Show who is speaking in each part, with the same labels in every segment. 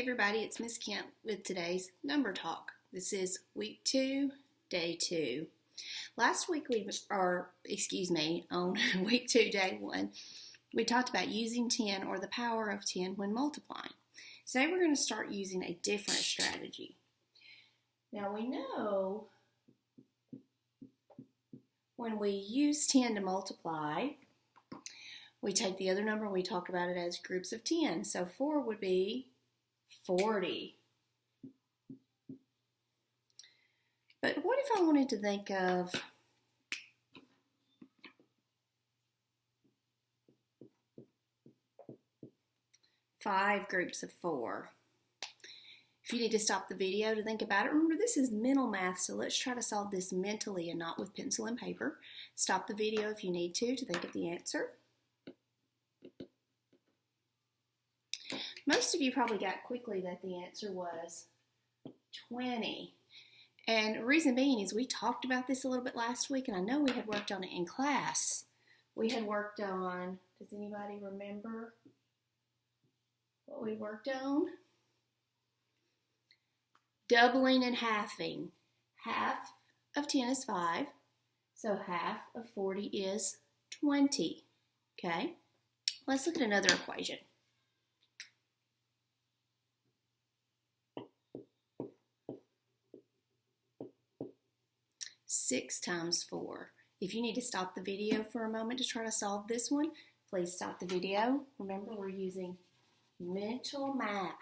Speaker 1: Everybody, it's Miss Kent with today's number talk. This is week 2, day 2. Last week on week 2, day 1, we talked about using 10 or the power of 10 when multiplying. Today we're going to start using a different strategy. Now we know when we use 10 to multiply, we take the other number and we talk about it as groups of 10. So 4 would be 40. But what if I wanted to think of five groups of 4? If you need to stop the video to think about it, remember this is mental math, so let's try to solve this mentally and not with pencil and paper. Stop the video if you need to think of the answer. Most of you probably got quickly that the answer was 20. And the reason being is we talked about this a little bit last week, and I know we had worked on it in class. We had worked on, does anybody remember what we worked on? Doubling and halving. Half of 10 is 5, so half of 40 is 20. Okay, let's look at another equation. 6 times 4. If you need to stop the video for a moment to try to solve this one, please stop the video. Remember, we're using mental math.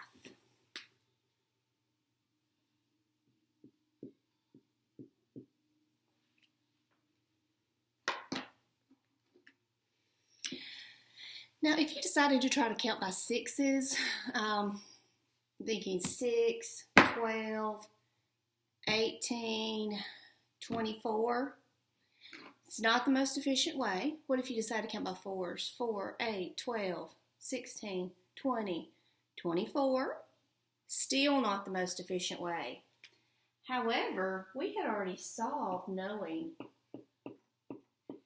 Speaker 1: Now, if you decided to try to count by sixes, thinking 6, 12, 18, 24. It's not the most efficient way. What if you decide to count by fours? 4, 8, 12, 16, 20, 24. Still not the most efficient way. However, we had already solved knowing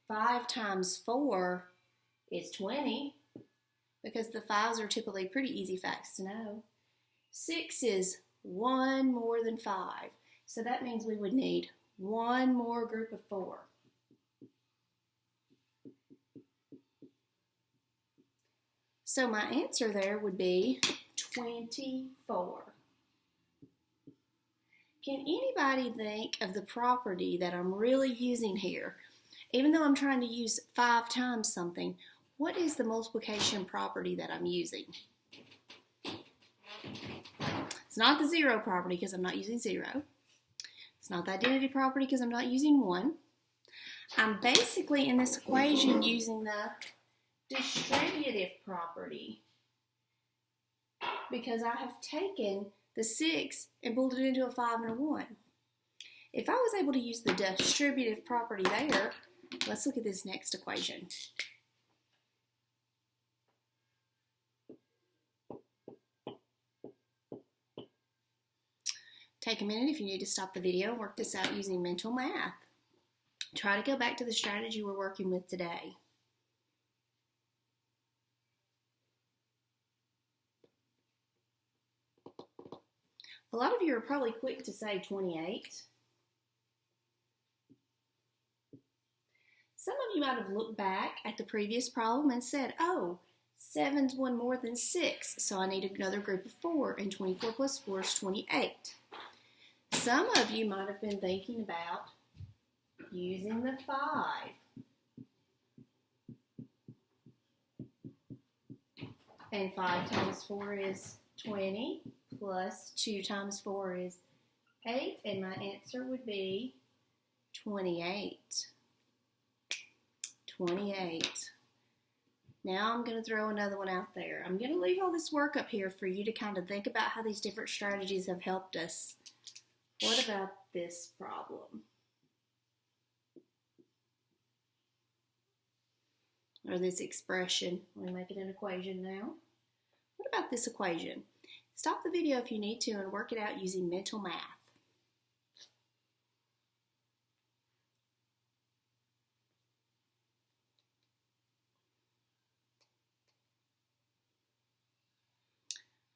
Speaker 1: 5 times 4 is 20 because the 5s are typically pretty easy facts to know. 6 is 1 more than 5. So that means we would need one more group of 4. So my answer there would be 24. Can anybody think of the property that I'm really using here? Even though I'm trying to use 5 times something, what is the multiplication property that I'm using? It's not the 0 property because I'm not using 0. It's not the identity property because I'm not using 1. I'm basically in this equation using the distributive property because I have taken the 6 and pulled it into a 5 and a 1. If I was able to use the distributive property there, let's look at this next equation. Take a minute if you need to stop the video and work this out using mental math. Try to go back to the strategy we're working with today. A lot of you are probably quick to say 28. Some of you might have looked back at the previous problem and said, oh, 7's one more than 6, so I need another group of 4, and 24 plus 4 is 28. Some of you might have been thinking about using the 5. And 5 times 4 is 20, plus 2 times 4 is 8, and my answer would be 28. 28. Now I'm going to throw another one out there. I'm going to leave all this work up here for you to kind of think about how these different strategies have helped us. What about this problem? Or this expression. Let me make it an equation now. What about this equation? Stop the video if you need to and work it out using mental math.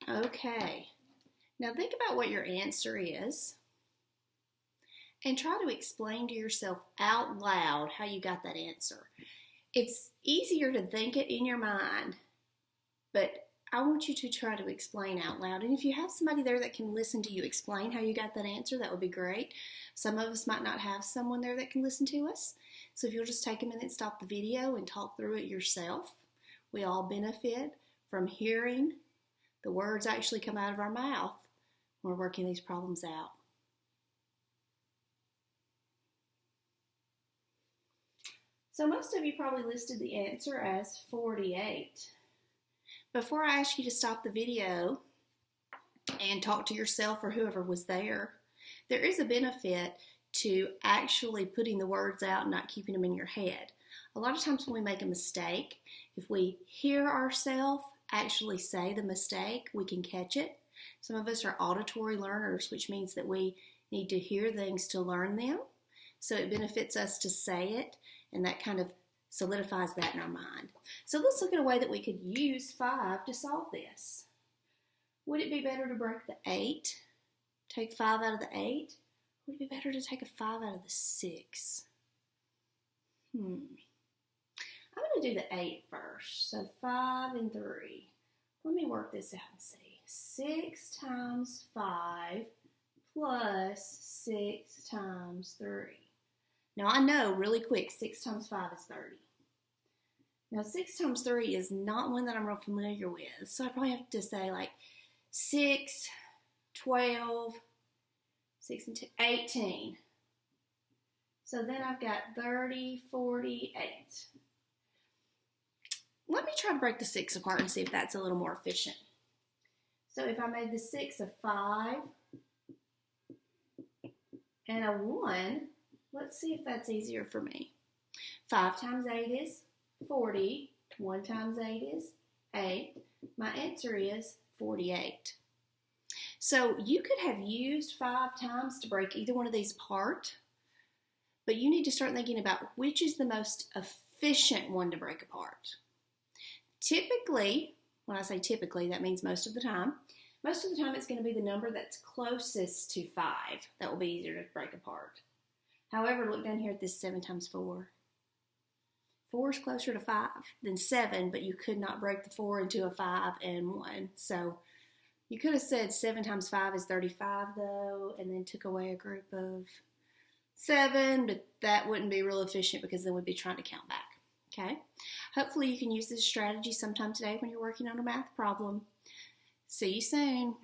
Speaker 1: Okay, Now think about what your answer is and try to explain to yourself out loud how you got that answer. It's easier to think it in your mind, but I want you to try to explain out loud. And if you have somebody there that can listen to you explain how you got that answer, that would be great. Some of us might not have someone there that can listen to us. So if you'll just take a minute, stop the video, and talk through it yourself. We all benefit from hearing the words actually come out of our mouth when we're working these problems out. So most of you probably listed the answer as 48. Before I ask you to stop the video and talk to yourself or whoever was there, there is a benefit to actually putting the words out and not keeping them in your head. A lot of times when we make a mistake, if we hear ourselves actually say the mistake, we can catch it. Some of us are auditory learners, which means that we need to hear things to learn them. So it benefits us to say it, and that kind of solidifies that in our mind. So let's look at a way that we could use 5 to solve this. Would it be better to break the 8, take 5 out of the 8? Would it be better to take a 5 out of the 6? I'm going to do the 8 first. So 5 and 3. Let me work this out and see. 6 times 5 plus 6 times 3. Now I know really quick 6 times 5 is 30. Now 6 times 3 is not one that I'm real familiar with. So I probably have to say like 6, 12, 6 and 2, 18. So then I've got 30, 48. Let me try to break the 6 apart and see if that's a little more efficient. So if I made the 6 a 5 and a 1, let's see if that's easier for me. 5 times 8 is 40. 1 times 8 is 8. My answer is 48. So you could have used 5 times to break either one of these apart, but you need to start thinking about which is the most efficient one to break apart. Typically, when I say typically, that means most of the time it's going to be the number that's closest to 5 that will be easier to break apart. However, look down here at this 7 times 4. 4 is closer to 5 than 7, but you could not break the 4 into a 5 and 1. So you could have said 7 times 5 is 35, though, and then took away a group of 7, but that wouldn't be real efficient because then we'd be trying to count back. Okay? Hopefully you can use this strategy sometime today when you're working on a math problem. See you soon.